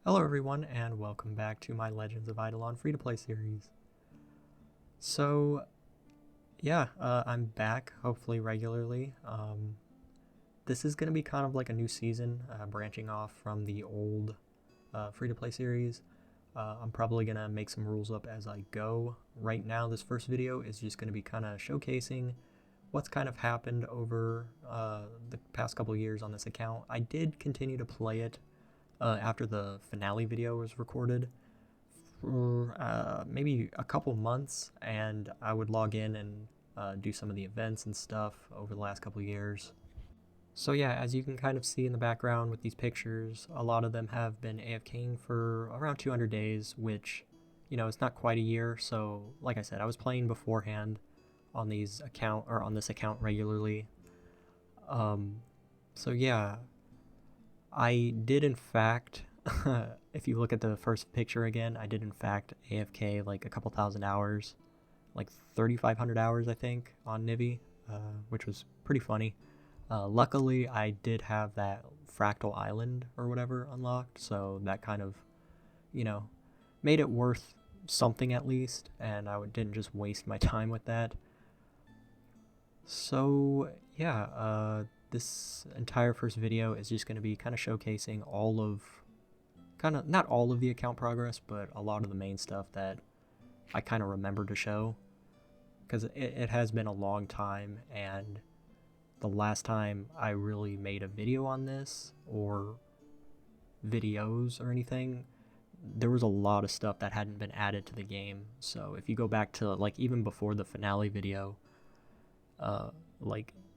Hello everyone, and welcome back to my Legends of Idleon free-to-play series. So, I'm back, hopefully regularly. This is going to be kind of like a new season, branching off from the old free-to-play series. I'm probably going to make some rules up as I go. Right now, this first video is just going to be kind of showcasing what's kind of happened over the past couple years on this account. I did continue to play it after the finale video was recorded for maybe a couple months, and I would log in and do some of the events and stuff over the last couple years. So yeah, as you can kind of see in the background with these pictures, a lot of them have been AFKing for around 200 days, which, it's not quite a year. So like I said, I was playing beforehand on this account regularly. So yeah, I did in fact, if you look at the first picture again, I did in fact AFK like a couple thousand hours, like 3,500 hours I think, on Nivi, which was pretty funny. Luckily, I did have that fractal island or whatever unlocked, so that kind of, made it worth something at least, and didn't just waste my time with that. So yeah, this entire first video is just going to be kind of showcasing not all of the account progress, but a lot of the main stuff that I kind of remember to show, because it has been a long time, and the last time I really made a video on this, or videos or anything, there was a lot of stuff that hadn't been added to the game. So if you go back to like even before the finale video,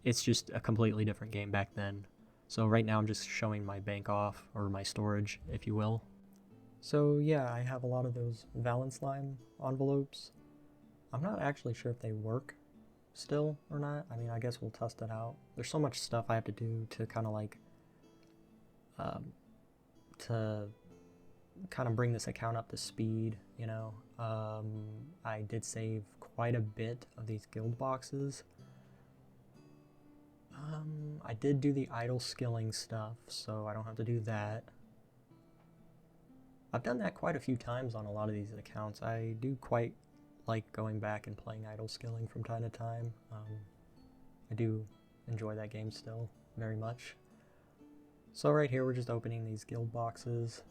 it's just a completely different game back then. So right now I'm just showing my bank off, or my storage, if you will. So yeah, I have a lot of those Valence Slime envelopes. I'm not actually sure if they work still or not. I mean, I guess we'll test it out. There's so much stuff I have to do to kind of like, to kind of bring this account up to speed, I did save quite a bit of these guild boxes. I did do the idle skilling stuff, so I don't have to do that. I've done that quite a few times on a lot of these accounts. I do quite like going back and playing idle skilling from time to time. I do enjoy that game still very much. So right here we're just opening these guild boxes.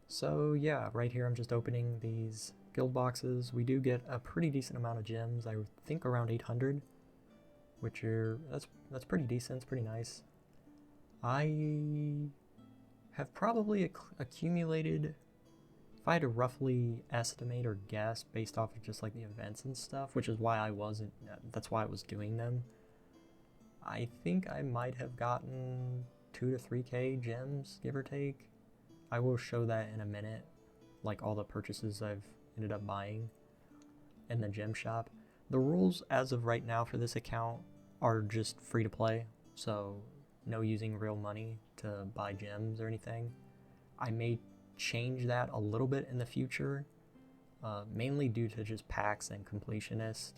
So yeah, right here I'm just opening these guild boxes. We do get a pretty decent amount of gems, I think around 800. That's pretty decent, it's pretty nice. I have probably accumulated, if I had to roughly estimate or guess based off of just like the events and stuff, which is why that's why I was doing them, I think I might have gotten 2 to 3k gems, give or take. I will show that in a minute, like all the purchases I've ended up buying in the gem shop. The rules as of right now for this account are just free to play, so no using real money to buy gems or anything. I may change that a little bit in the future, mainly due to just packs and completionist.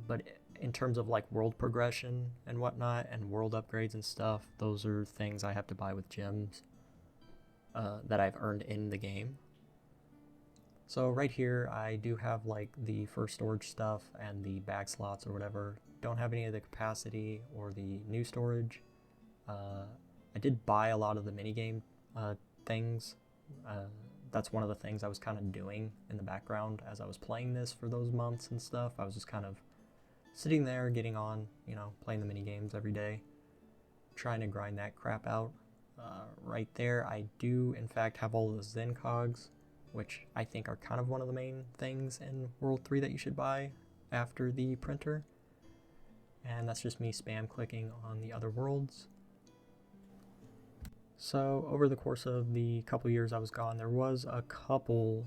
But in terms of like world progression and whatnot, and world upgrades and stuff, those are things I have to buy with gems that I've earned in the game. So right here I do have like the first storage stuff and the bag slots or whatever. Don't have any of the capacity or the new storage. I did buy a lot of the minigame things. That's one of the things I was kind of doing in the background as I was playing this for those months and stuff. I was just kind of sitting there getting on, playing the minigames every day, trying to grind that crap out. Right there I do in fact have all the Zen cogs, which I think are kind of one of the main things in World 3 that you should buy after the printer. And that's just me spam clicking on the other worlds. So over the course of the couple years I was gone, there was a couple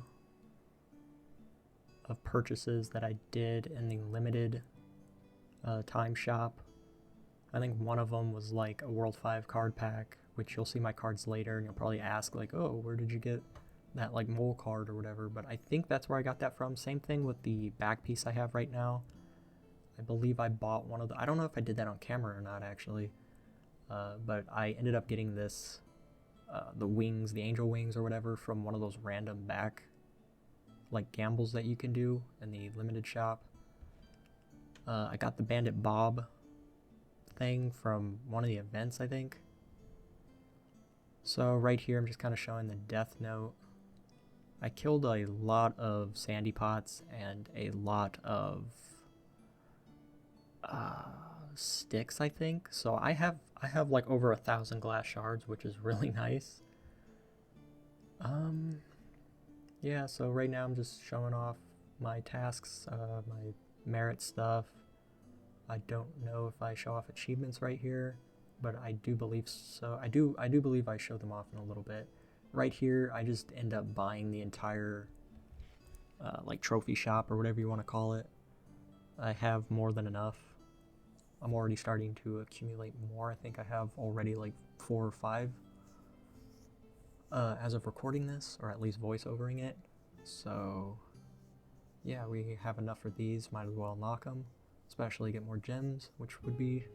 of purchases that I did in the limited time shop. I think one of them was like a World 5 card pack, which you'll see my cards later, and you'll probably ask like, oh, where did you get that like mole card or whatever, but I think that's where I got that from. Same thing with the back piece I have right now. I believe I bought one of the, I don't know if I did that on camera or not actually, but I ended up getting this the wings, the angel wings or whatever, from one of those random back like gambles that you can do in the limited shop. I got the Bandit Bob thing from one of the events, I think. So right here I'm just kind of showing the death note. I killed a lot of sandy pots and a lot of sticks, I think. So I have like over 1,000 glass shards, which is really nice. Yeah, so right now I'm just showing off my tasks, my merit stuff. I don't know if I show off achievements right here, but I do believe so. I do believe I show them off in a little bit. Right here, I just end up buying the entire like trophy shop or whatever you want to call it. I have more than enough. I'm already starting to accumulate more. I think I have already like 4 or 5 as of recording this, or at least voiceovering it. So yeah, we have enough for these. Might as well knock them, especially get more gems, which would be,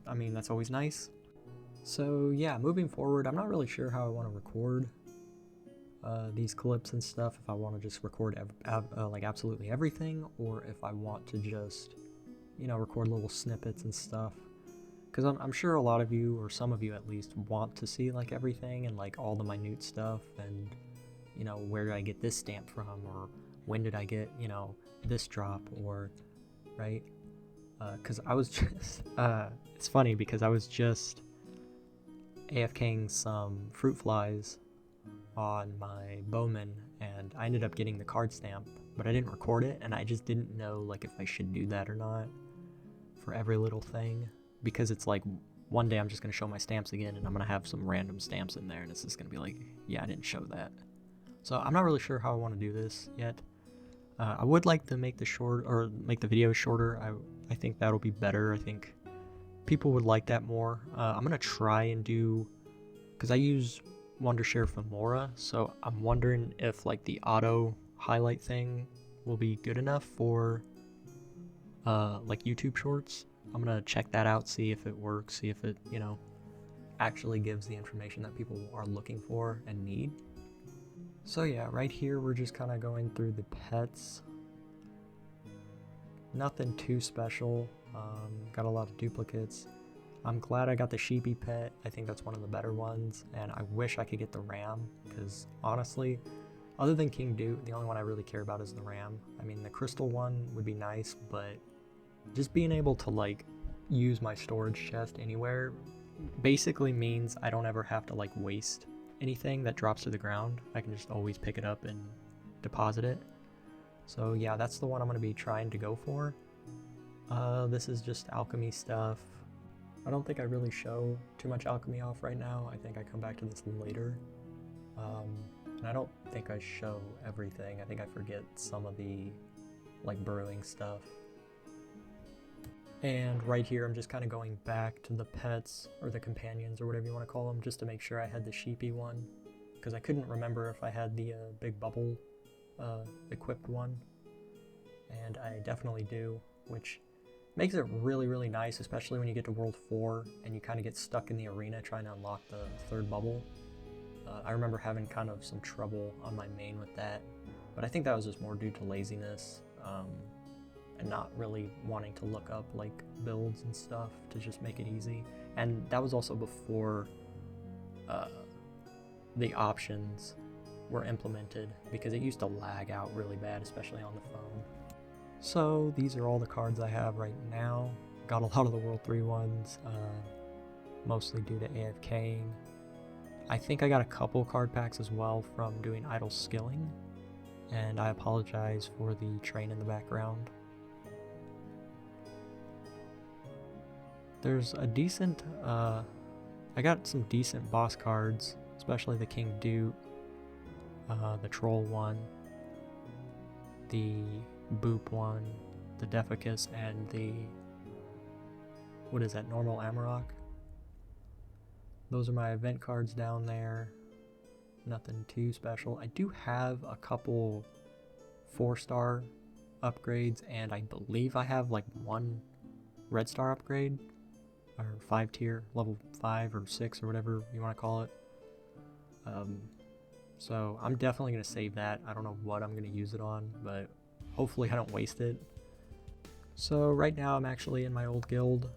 I mean, that's always nice. So yeah, moving forward, I'm not really sure how I want to record these clips and stuff. If I want to just record like absolutely everything, or if I want to just, you know, record little snippets and stuff. Because I'm sure a lot of you, or some of you at least, want to see like everything and like all the minute stuff, and you know, where did I get this stamp from, or when did I get, you know, this drop, or right? Because I was just, it's funny because I was just AFKing some fruit flies on my bowman, and I ended up getting the card stamp, but I didn't record it, and I just didn't know like if I should do that or not for every little thing, because it's like one day I'm just going to show my stamps again and I'm going to have some random stamps in there and it's just going to be like, yeah, I didn't show that. So I'm not really sure how I want to do this yet. I would like to make the video shorter. I think that'll be better. I think people would like that more. I'm going to try and do, because I use Wondershare Femora, so I'm wondering if like the auto highlight thing will be good enough for like YouTube shorts. I'm gonna check that out, see if it works, see if it, you know, actually gives the information that people are looking for and need. So yeah, right here we're just kind of going through the pets. Nothing too special. Got a lot of duplicates. I'm glad I got the sheepy pet. I think that's one of the better ones, and I wish I could get the ram, because honestly, other than King Duke, the only one I really care about is the ram. I mean, the crystal one would be nice, but just being able to like use my storage chest anywhere basically means I don't ever have to like waste anything that drops to the ground. I can just always pick it up and deposit it. So yeah, that's the one I'm going to be trying to go for. This is just alchemy stuff. I don't think I really show too much alchemy off right now. I think I come back to this later. And I don't think I show everything. I think I forget some of the like brewing stuff. And right here I'm just kind of going back to the pets, or the companions, or whatever you want to call them, just to make sure I had the sheepy one, because I couldn't remember if I had the big bubble equipped one, and I definitely do, which makes it really, really nice, especially when you get to World 4 and you kind of get stuck in the arena trying to unlock the 3rd bubble. I remember having kind of some trouble on my main with that, but I think that was just more due to laziness. And not really wanting to look up like builds and stuff to just make it easy. And that was also before the options were implemented, because it used to lag out really bad, especially on the phone. So these are all the cards I have right now. Got a lot of the World 3 ones, mostly due to AFKing. I think I got a couple card packs as well from doing idle skilling, and I apologize for the train in the background. There's a decent, I got some decent boss cards, especially the King Duke, the Troll one, the Boop one, the Deficus, and the, what is that, normal Amarok? Those are my event cards down there. Nothing too special. I do have a couple 4-star upgrades, and I believe I have like one red star upgrade, or 5 tier, level 5 or 6 or whatever you want to call it. So I'm definitely going to save that. I don't know what I'm going to use it on, but hopefully I don't waste it. So right now I'm actually in my old guild,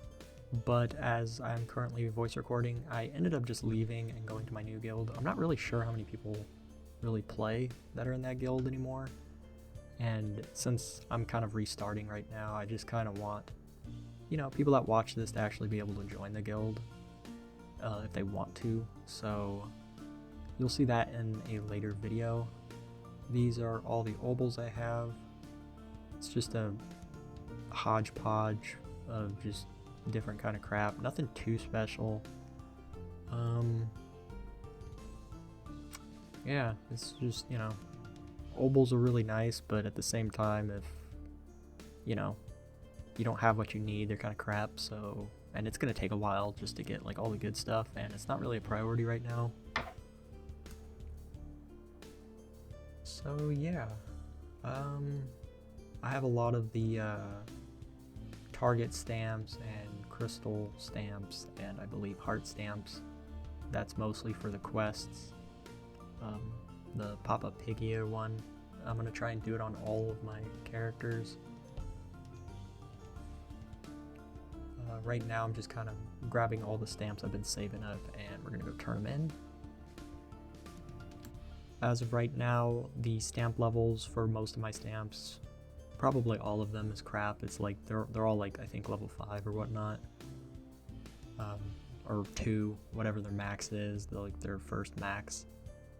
but as I'm currently voice recording, I ended up just leaving and going to my new guild. I'm not really sure how many people really play that are in that guild anymore. And since I'm kind of restarting right now, I just kind of want, you know, people that watch this to actually be able to join the guild if they want to. So you'll see that in a later video. These are all the obols I have. It's just a hodgepodge of just different kind of crap. Nothing too special. Yeah, it's just, you know, obols are really nice, but at the same time, if, you know, you don't have what you need, they're kind of crap, so, and it's gonna take a while just to get like all the good stuff, and it's not really a priority right now. So yeah, I have a lot of the target stamps and crystal stamps, and I believe heart stamps. That's mostly for the quests. The pop-up pig ear one, I'm gonna try and do it on all of my characters. Right now I'm just kind of grabbing all the stamps I've been saving up, and we're gonna go turn them in. As of right now, the stamp levels for most of my stamps, probably all of them, is crap. It's like they're all like, I think level 5 or whatnot, or 2, whatever their max is, like their first max.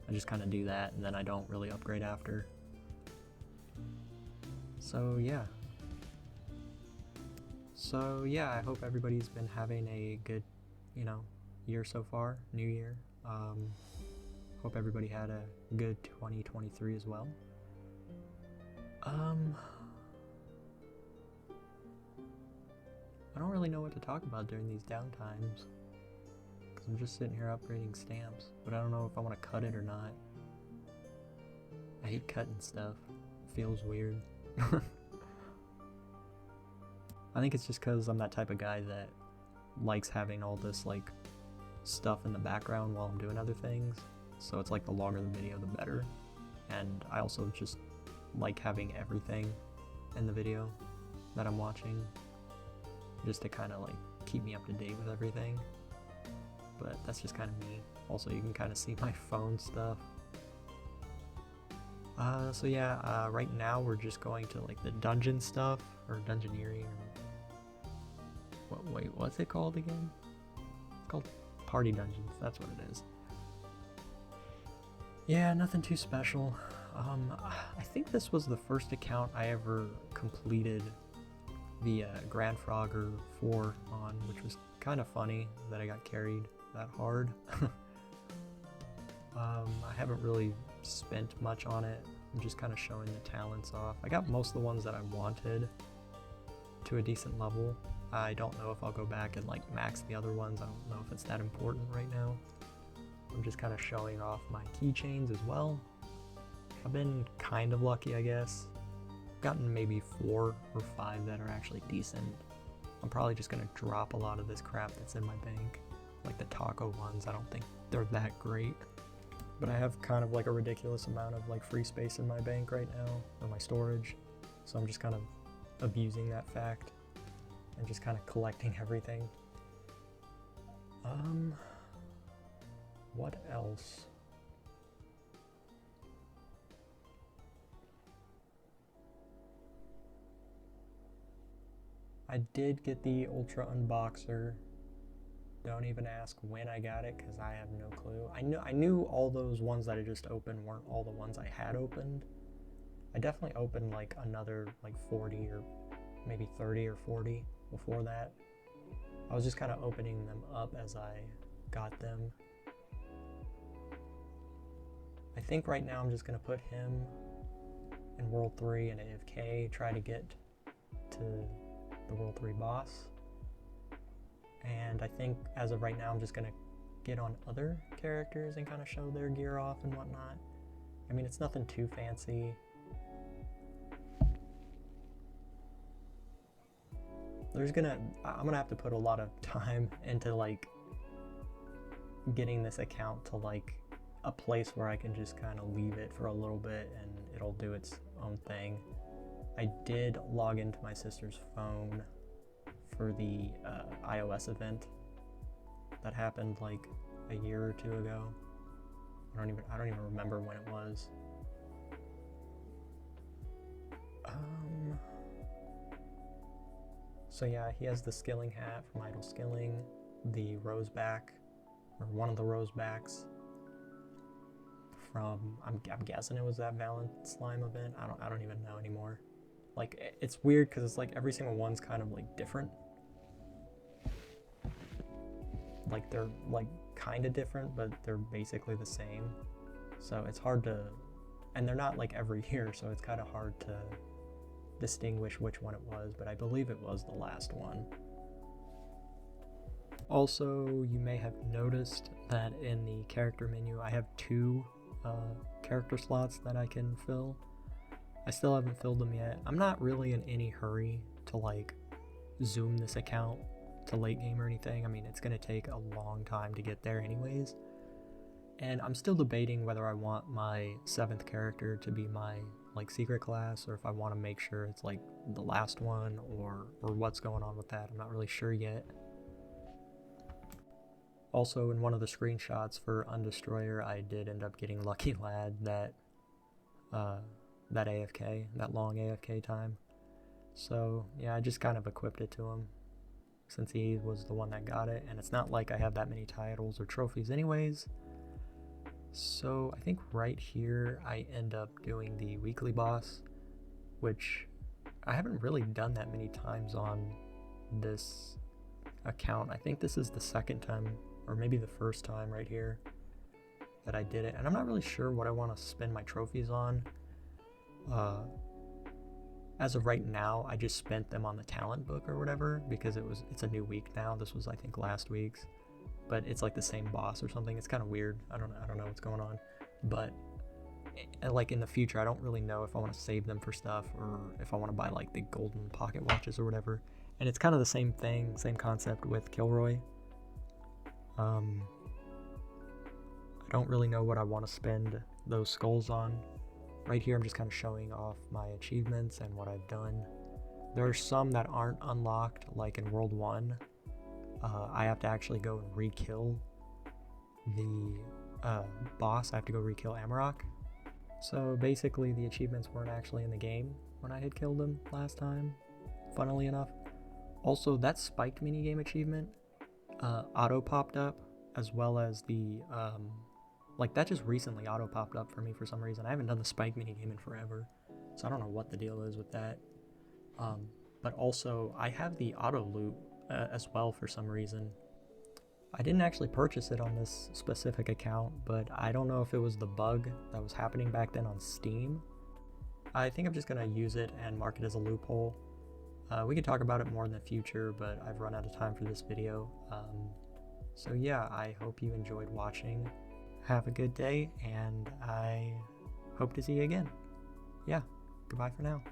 I just kind of do that, and then I don't really upgrade after. So yeah. I hope everybody's been having a good, you know, year so far, new year. Hope everybody had a good 2023 as well. I don't really know what to talk about during these downtimes, because I'm just sitting here upgrading stamps, but I don't know if I want to cut it or not. I hate cutting stuff. It feels weird. I think it's just because I'm that type of guy that likes having all this like stuff in the background while I'm doing other things. So it's like the longer the video, the better. And I also just like having everything in the video that I'm watching, just to kind of like keep me up to date with everything. But that's just kind of me. Also, you can kind of see my phone stuff. So yeah, right now we're just going to like the dungeon stuff, or dungeoneering, or wait, what's it called again? It's called party dungeons, that's what it is. Yeah, nothing too special. I think this was the first account I ever completed the Grand Frogger 4 on, which was kind of funny that I got carried that hard. I haven't really spent much on it. I'm just kind of showing the talents off. I got most of the ones that I wanted to a decent level. I don't know if I'll go back and like max the other ones. I don't know if it's that important right now. I'm just kind of showing off my keychains as well. I've been kind of lucky, I guess. I've gotten maybe 4 or 5 that are actually decent. I'm probably just gonna drop a lot of this crap that's in my bank. Like the taco ones, I don't think they're that great. But I have kind of like a ridiculous amount of like free space in my bank right now, or my storage. So I'm just kind of abusing that fact and just kind of collecting everything. What else? I did get the Ultra Unboxer. Don't even ask when I got it, because I have no clue. I knew all those ones that I just opened weren't all the ones I had opened. I definitely opened like another like 40 or maybe 30 or 40 before that. I was just kind of opening them up as I got them. I think right now I'm just going to put him in World 3 and AFK, try to get to the World 3 boss. And I think as of right now I'm just going to get on other characters and kind of show their gear off and whatnot. I mean, it's nothing too fancy. I'm gonna have to put a lot of time into like getting this account to like a place where I can just kind of leave it for a little bit and it'll do its own thing. I did log into my sister's phone for the iOS event that happened like a year or two ago. I don't even remember when it was. So yeah, he has the skilling hat from Idle Skilling, the roseback, or one of the rosebacks from, I'm guessing it was that Valent Slime event. I don't even know anymore. Like, it's weird because it's like every single one's kind of like different. Like they're like kind of different, but they're basically the same. So it's hard to, and they're not like every year, so it's kind of hard to distinguish which one it was, but I believe it was the last one. Also, you may have noticed that in the character menu, I have 2 character slots that I can fill. I still haven't filled them yet. I'm not really in any hurry to like zoom this account to late game or anything. I mean, it's gonna take a long time to get there anyways. And I'm still debating whether I want my 7th character to be my like secret class, or if I want to make sure it's like the last one, or what's going on with that. I'm not really sure yet. Also, in one of the screenshots for Undestroyer, I did end up getting Lucky Lad that AFK, that long AFK time. So yeah, I just kind of equipped it to him since he was the one that got it, and it's not like I have that many titles or trophies anyways. So I think right here I end up doing the weekly boss, which I haven't really done that many times on this account. I think this is the 2nd time, or maybe the 1st time right here that I did it, and I'm not really sure what I want to spend my trophies on. As of right now, I just spent them on the talent book or whatever, because it's a new week now. This was, I think, last week's. But it's like the same boss or something. It's kind of weird. I don't know what's going on. But like in the future, I don't really know if I want to save them for stuff, or if I want to buy like the golden pocket watches or whatever. And it's kind of the same thing, same concept with Kilroy. I don't really know what I want to spend those skulls on. Right here, I'm just kind of showing off my achievements and what I've done. There are some that aren't unlocked, like in World 1. I have to actually go and re-kill the boss. I have to go re-kill Amarok. So basically the achievements weren't actually in the game when I had killed him last time, funnily enough. Also, that spiked minigame achievement auto popped up, as well as the like that just recently auto popped up for me for some reason. I haven't done the spike minigame in forever, so I don't know what the deal is with that. But also I have the auto loot as well for some reason. I didn't actually purchase it on this specific account, but I don't know if it was the bug that was happening back then on Steam. I think I'm just gonna use it and mark it as a loophole. We could talk about it more in the future, but I've run out of time for this video. So yeah, I hope you enjoyed watching. Have a good day, and I hope to see you again. Yeah, goodbye for now.